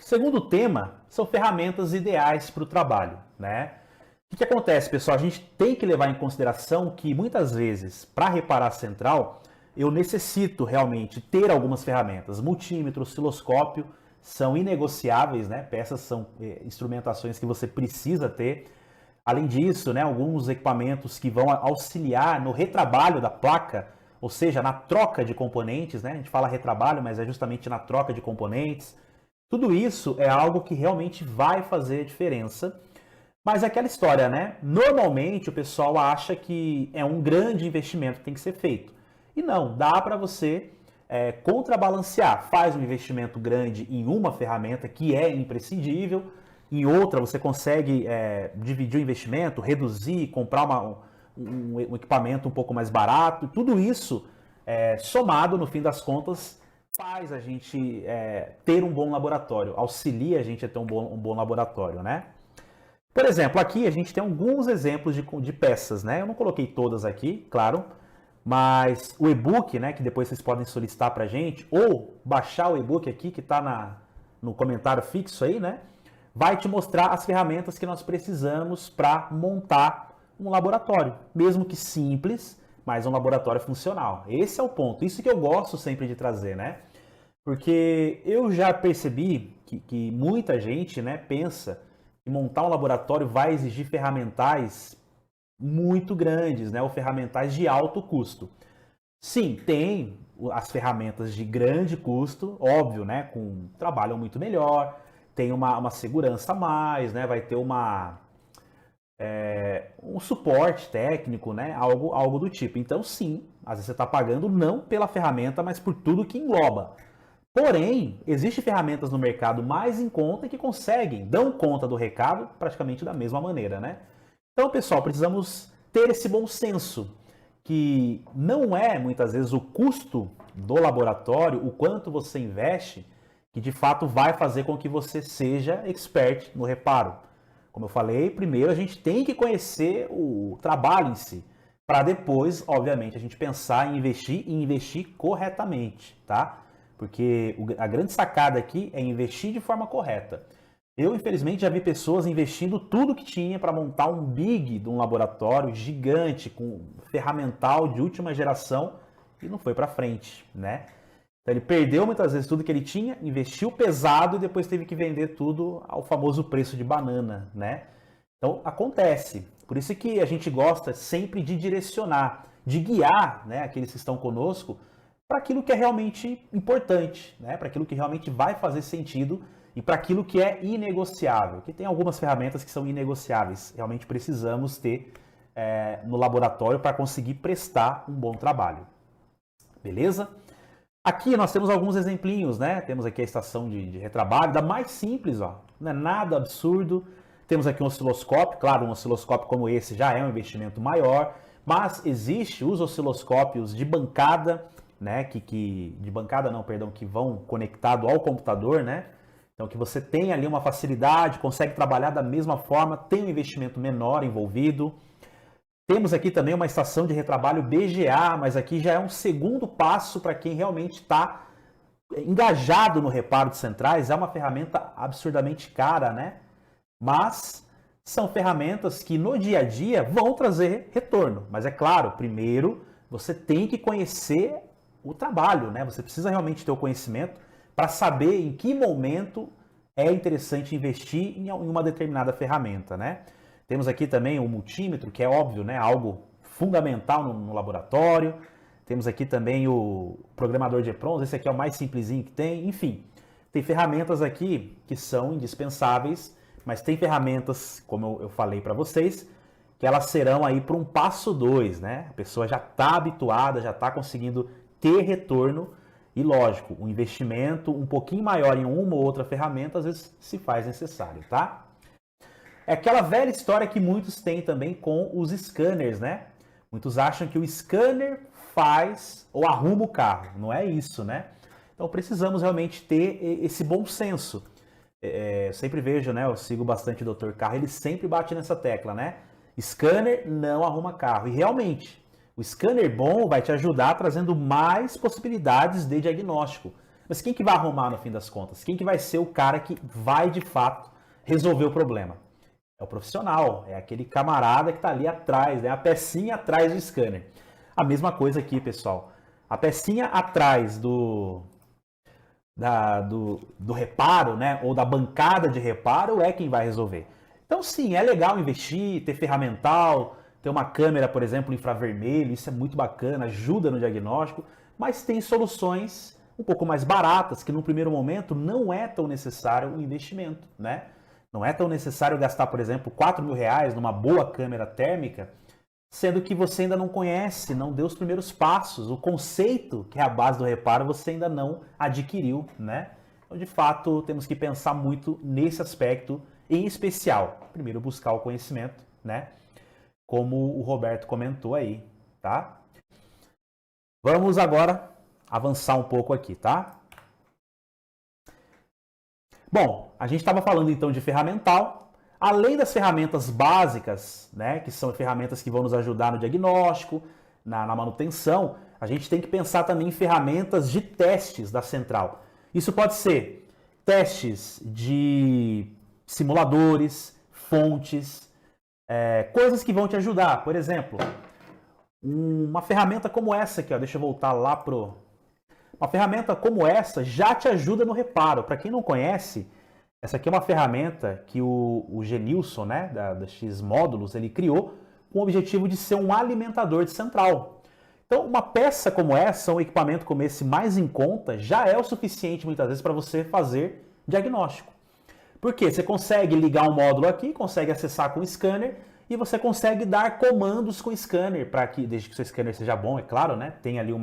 Segundo tema, são ferramentas ideais para o trabalho, né? O que acontece, pessoal? A gente tem que levar em consideração que muitas vezes, para reparar a central, eu necessito realmente ter algumas ferramentas. Multímetro, osciloscópio são inegociáveis, né? Peças são instrumentações que você precisa ter. Além disso, né, alguns equipamentos que vão auxiliar no retrabalho da placa, ou seja, na troca de componentes, né? A gente fala retrabalho, mas é justamente na troca de componentes. Tudo isso é algo que realmente vai fazer diferença. Mas é aquela história, né? Normalmente o pessoal acha que é um grande investimento que tem que ser feito. E não, dá para você contrabalancear. Faz um investimento grande em uma ferramenta que é imprescindível, em outra você consegue dividir o investimento, reduzir, comprar um equipamento um pouco mais barato. Tudo isso somado, no fim das contas, faz a gente ter um bom laboratório, auxilia a gente a ter um bom laboratório, né? Por exemplo, aqui a gente tem alguns exemplos de peças, né? Eu não coloquei todas aqui, claro, mas o e-book, né, que depois vocês podem solicitar para a gente, ou baixar o e-book aqui que está no comentário fixo aí, né? Vai te mostrar as ferramentas que nós precisamos para montar um laboratório, mesmo que simples, mas um laboratório funcional. Esse é o ponto, isso que eu gosto sempre de trazer, né? Porque eu já percebi que muita gente, né, pensa que montar um laboratório vai exigir ferramentais muito grandes, né, ou ferramentais de alto custo. Sim, tem as ferramentas de grande custo, óbvio, né, com trabalham muito melhor, tem uma segurança a mais, né, vai ter um suporte técnico, né, algo do tipo. Então, sim, às vezes você está pagando não pela ferramenta, mas por tudo que engloba. Porém, existem ferramentas no mercado mais em conta que dão conta do recado praticamente da mesma maneira, né? Então, pessoal, precisamos ter esse bom senso, que não é, muitas vezes, o custo do laboratório, o quanto você investe, que de fato vai fazer com que você seja expert no reparo. Como eu falei, primeiro a gente tem que conhecer o trabalho em si, para depois, obviamente, a gente pensar em investir corretamente, tá? Porque a grande sacada aqui é investir de forma correta. Eu, infelizmente, já vi pessoas investindo tudo que tinha para montar um big de um laboratório gigante, com ferramental de última geração, e não foi para frente, né? Então ele perdeu muitas vezes tudo que ele tinha, investiu pesado e depois teve que vender tudo ao famoso preço de banana, né? Então acontece. Por isso que a gente gosta sempre de direcionar, de guiar, né, aqueles que estão conosco para aquilo que é realmente importante, né? Para aquilo que realmente vai fazer sentido e para aquilo que é inegociável. Que tem algumas ferramentas que são inegociáveis. Realmente precisamos ter no laboratório para conseguir prestar um bom trabalho. Beleza? Aqui nós temos alguns exemplinhos, né? Temos aqui a estação de retrabalho, da mais simples, ó. Não é nada absurdo. Temos aqui um osciloscópio. Claro, um osciloscópio como esse já é um investimento maior, mas existe os osciloscópios de bancada, né, de bancada não, perdão, que vão conectado ao computador, né? Então que você tem ali uma facilidade, consegue trabalhar da mesma forma, tem um investimento menor envolvido. Temos aqui também uma estação de retrabalho BGA, mas aqui já é um segundo passo para quem realmente está engajado no reparo de centrais. É uma ferramenta absurdamente cara, né? Mas são ferramentas que no dia a dia vão trazer retorno. Mas é claro, primeiro você tem que conhecer o trabalho, né? Você precisa realmente ter o conhecimento para saber em que momento é interessante investir em uma determinada ferramenta, né? Temos aqui também o multímetro, que é óbvio, né? Algo fundamental no laboratório. Temos aqui também o programador de EPROMs, esse aqui é o mais simplesinho que tem. Enfim, tem ferramentas aqui que são indispensáveis, mas tem ferramentas, como eu falei para vocês, que elas serão aí para um passo 2, né? A pessoa já está habituada, já está conseguindo ter retorno e, lógico, um investimento um pouquinho maior em uma ou outra ferramenta às vezes se faz necessário, tá? É aquela velha história que muitos têm também com os scanners, né? Muitos acham que o scanner faz ou arruma o carro. Não é isso, né? Então precisamos realmente ter esse bom senso. Eu sempre vejo, né? Eu sigo bastante o Dr. Carro, ele sempre bate nessa tecla, né? Scanner não arruma carro. E realmente, o scanner bom vai te ajudar trazendo mais possibilidades de diagnóstico. Mas quem que vai arrumar no fim das contas? Quem que vai ser o cara que vai, de fato, resolver o problema? É o profissional, é aquele camarada que está ali atrás, né? A pecinha atrás do scanner. A mesma coisa aqui, pessoal. A pecinha atrás do reparo, né? Ou da bancada de reparo é quem vai resolver. Então, sim, é legal investir, ter ferramental, ter uma câmera, por exemplo, infravermelho, isso é muito bacana, ajuda no diagnóstico, mas tem soluções um pouco mais baratas, que no primeiro momento não é tão necessário o investimento, né? Não é tão necessário gastar, por exemplo, R$ 4.000 numa boa câmera térmica, sendo que você ainda não conhece, não deu os primeiros passos, o conceito que é a base do reparo você ainda não adquiriu, né? Então, de fato, temos que pensar muito nesse aspecto em especial. Primeiro, buscar o conhecimento, né? Como o Roberto comentou aí, tá? Vamos agora avançar um pouco aqui, tá? Bom, a gente estava falando então de ferramental. Além das ferramentas básicas, né, que são ferramentas que vão nos ajudar no diagnóstico, na manutenção, a gente tem que pensar também em ferramentas de testes da central. Isso pode ser testes de simuladores, fontes, coisas que vão te ajudar. Por exemplo, uma ferramenta como essa aqui, ó, deixa eu voltar lá pro... Uma ferramenta como essa já te ajuda no reparo. Para quem não conhece, essa aqui é uma ferramenta que o Genilson, né, da X Módulos, ele criou com o objetivo de ser um alimentador de central. Então, uma peça como essa, um equipamento como esse mais em conta, já é o suficiente muitas vezes para você fazer diagnóstico. Por quê? Você consegue ligar um módulo aqui, consegue acessar com o scanner e você consegue dar comandos com o scanner, para que, desde que o seu scanner seja bom, é claro, né, tem ali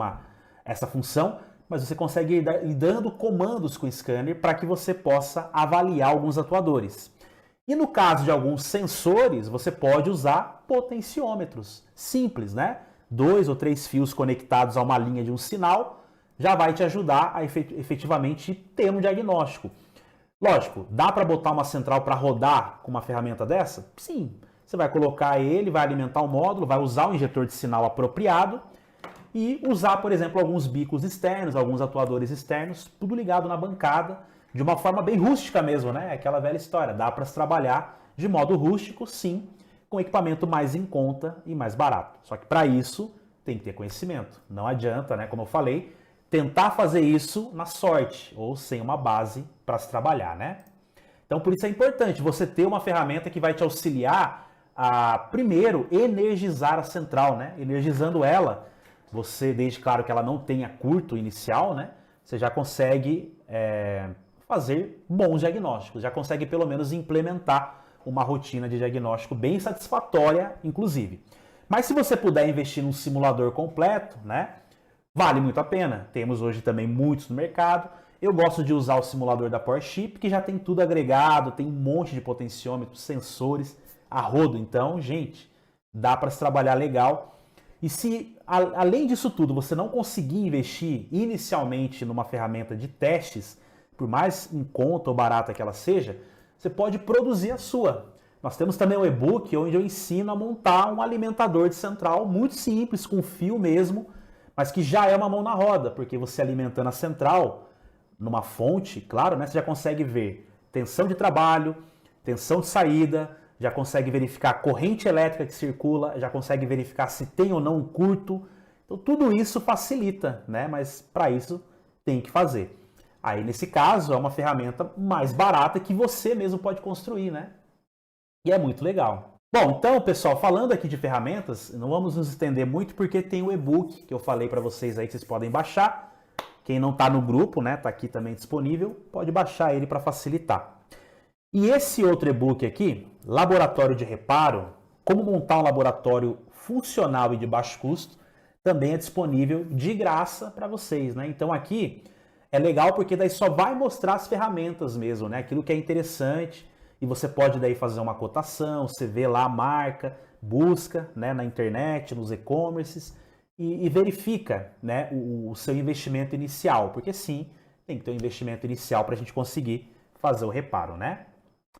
essa função, mas você consegue ir dando comandos com o scanner para que você possa avaliar alguns atuadores. E no caso de alguns sensores, você pode usar potenciômetros simples, né? 2 ou 3 fios conectados a uma linha de um sinal já vai te ajudar a efetivamente ter um diagnóstico. Lógico, dá para botar uma central para rodar com uma ferramenta dessa? Sim. Você vai colocar ele, vai alimentar o módulo, vai usar o injetor de sinal apropriado e usar, por exemplo, alguns bicos externos, alguns atuadores externos, tudo ligado na bancada, de uma forma bem rústica mesmo, né? Aquela velha história, dá para se trabalhar de modo rústico, sim, com equipamento mais em conta e mais barato. Só que para isso tem que ter conhecimento. Não adianta, né, como eu falei, tentar fazer isso na sorte ou sem uma base para se trabalhar, né? Então, por isso é importante você ter uma ferramenta que vai te auxiliar a, primeiro, energizar a central, né? Energizando ela, você, desde claro que ela não tenha curto inicial, né? Você já consegue fazer bons diagnósticos, já consegue pelo menos implementar uma rotina de diagnóstico bem satisfatória, inclusive. Mas se você puder investir num simulador completo, né? Vale muito a pena. Temos hoje também muitos no mercado. Eu gosto de usar o simulador da PowerChip, que já tem tudo agregado, tem um monte de potenciômetros, sensores a rodo. Então, gente, dá para se trabalhar legal. E se, além disso tudo, você não conseguir investir inicialmente numa ferramenta de testes, por mais em conta ou barata que ela seja, você pode produzir a sua. Nós temos também um e-book onde eu ensino a montar um alimentador de central muito simples, com fio mesmo, mas que já é uma mão na roda, porque você alimentando a central numa fonte, claro, né, você já consegue ver tensão de trabalho, tensão de saída, já consegue verificar a corrente elétrica que circula, já consegue verificar se tem ou não um curto. Então, tudo isso facilita, né? Mas para isso tem que fazer. Aí, nesse caso, é uma ferramenta mais barata que você mesmo pode construir, né? E é muito legal. Bom, então, pessoal, falando aqui de ferramentas, não vamos nos estender muito porque tem o e-book que eu falei para vocês aí que vocês podem baixar. Quem não está no grupo, né? Está aqui também disponível, pode baixar ele para facilitar. E esse outro e-book aqui, Laboratório de Reparo, como montar um laboratório funcional e de baixo custo, também é disponível de graça para vocês, né? Então aqui é legal porque daí só vai mostrar as ferramentas mesmo, né? Aquilo que é interessante e você pode daí fazer uma cotação, você vê lá a marca, busca, né, na internet, nos e-commerces e verifica, né, o seu investimento inicial, porque sim, tem que ter um investimento inicial para a gente conseguir fazer o reparo, né?